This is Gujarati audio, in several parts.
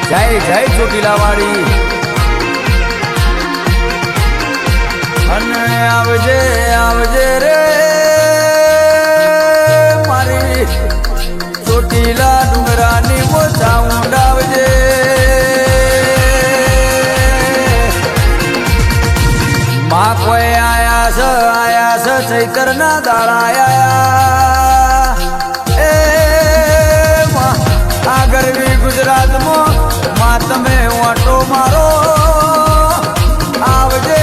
જય જય ચોટીલા વાળી અને આવજે આવજે રે મારી ચોટીલા ડુંગરાની મોજા ઊંડાવજે માં કોઈ આયા છે ચૈતર ના દાડા આયા એ આ ગરવી ગુજરાતમાં માં તમે ઓટો મારો આવજે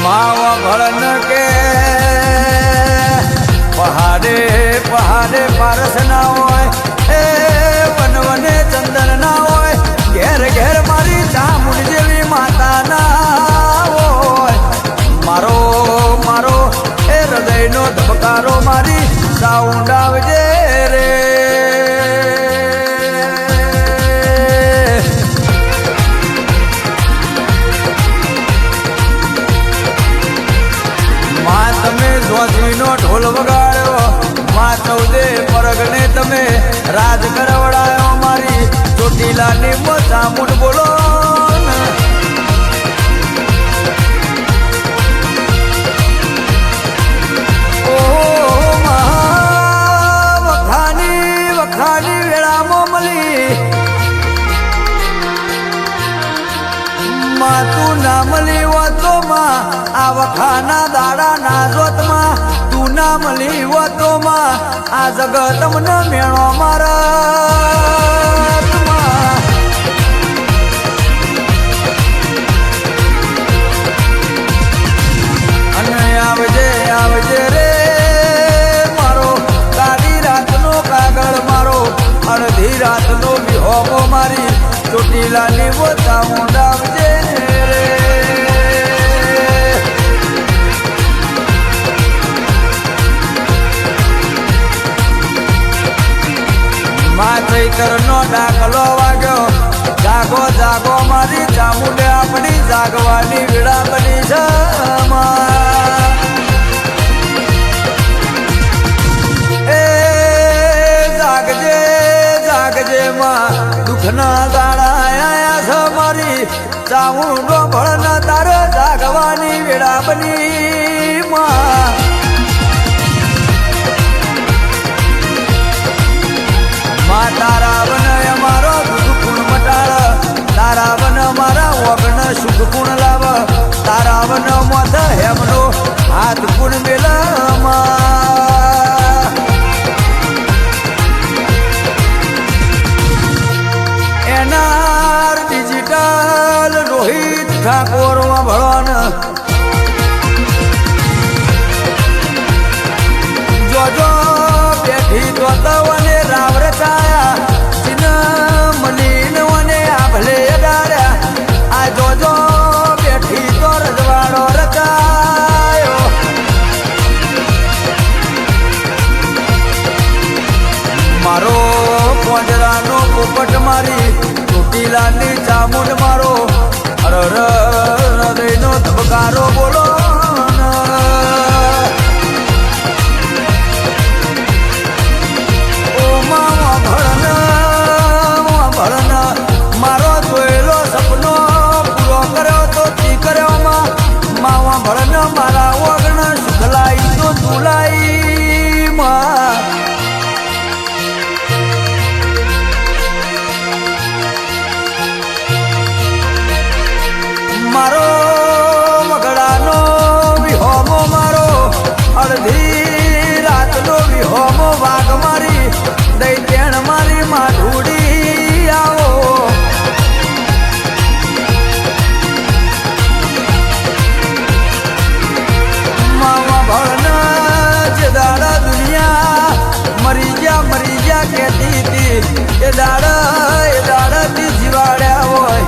માવા ભળન કે પહાડે પહાડે પારસ ના હોય એ વન વને ચંદન ના હોય ઘેર ઘેર મારી ચામુંડ જેવી માતા ના હોય મારો મારો એ હૃદયનો ધબકારો મારી સાઉન્ડ આવજે રે માં તમે જોધીનો ઢોલ વગાડ્યો માં ચૌદે પરગને તમે રાજ કરવડાયો મારી ચોટીલાની મોજા મૂડ બોલો વખાની વેળામાં મળી માં તું ના મળી હોતો માં આ વખાના દાડા ના જોતમાં તું ના મળી હોતો માં આ જગત મને મેળો મારા અને આવજે આવજે રે મારો કાળી રાતનો કાગળ મારો અડધી રાતનો વિહોમો મારી ચોટીલાની મોજા ઊંડાવજે રે માં ચૈતરનો ડાકલો વાગ્યો જાગો જાગો મારી ચામુંડે આપણી જાગવાની વેળા બની છે એ જાગજે જાગજે માં દુઃખના દાડા આયા છે મારી ચામુંડો ભળના તારે જાગવાની વેળા બની માં તારા વન અમારો દુઃખ ગુણ મટાડ તારા વન મારા વગન સુખ ગુણ લાવ તારા વન મોત હેમનો હાથ ગુણ મેળમાં એનાર ડિજિટલ રોહિત ઠાકોર ભળવાન જોજો બેઠી દોતવને રાવ રચાયા ચિન મલીન વને આભલે ગાર્યા આ જોજો બેઠી તો રજવાડો રચાયો મારો પોંજરાનો પોપટ મારી ચોટીલાની ચામુંડ મારો હૃદયનો ધબકારો બોલો મારો જોયેલો સપનો પૂરો કર્યો તો તી કર્યો માવા ભળન મારા ઓગણ સુખલાઈ તો તુલાઈ મારો વગડાનો વિહોમો મારો અડધી રાતનો વિહોમો વાઘ મારી દઈ તેણ મારી માઢુડી આવો માવા ભળના જે દાડા દુનિયા મરી ગયા કહેતી હતી એ દાડાથી જીવાડ્યા હોય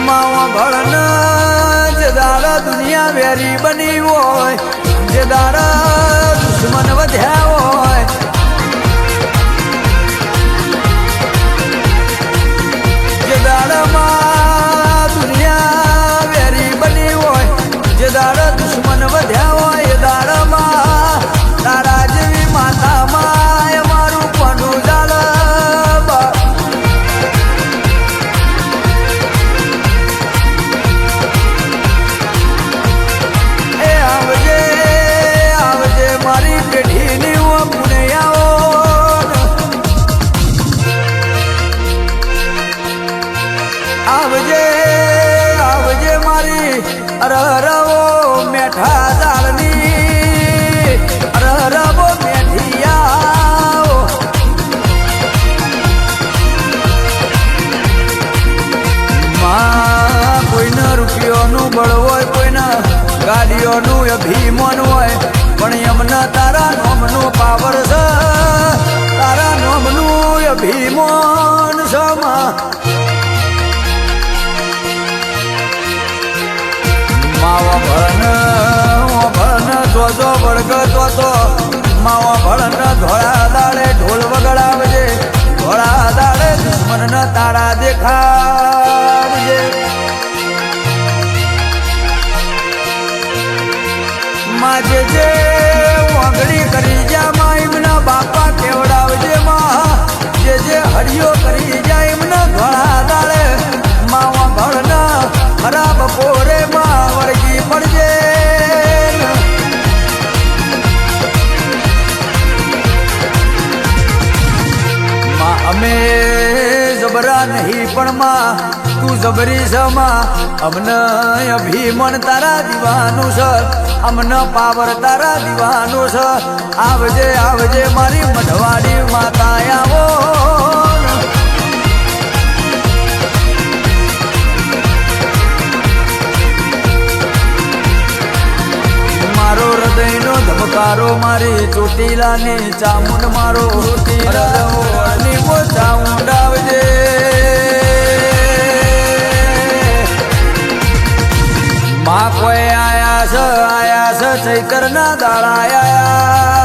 માવા ભળના જે દાડા દુનિયા વેરી બની હોય જે દાડા દુશ્મન વધ્યા હોય જે દાડામાં આવજે આવજે મારી અરહરવો મેઠા દાળની અરહરવો મેઠિયા માં કોઈને રૂપિયોનું બળ હોય કોઈને ગાડીઓનું અભિમાન હોય પણ એમને તારા નોમનું પાવર છે તારા નોમનું અભિમાન છે માવા ભળન જોજો વળગતો તો માવા ભળન ધોળા દાડે ઢોલ વગડાવજે ધોળા દાડે દુશ્મન તારા દેખાડજે માજે જે ઓગળી કરી જા માં એમના બાપા કેવડાવજે માં જે હરિયો કરી જાય એમના ધોળા દાડે માવા ભળન ખરાબ પોરે માં વળગી પડજે માં અમે જબરા નહીં પણ માં તું જબરી છે માં અમને અભિમાન તારા દીવાનું છે અમને પાવર તારા દીવાનું છે આવજે આવજે મારી મઢવાડી માતા આવો મારો હૃદયનો ધબકારો મારી ચોટીલાની ચામુંડ મારો ચોટીલાની વો ચામુંડ આવજે માં કોઈ આયા છે ચૈતરના દાડા આયા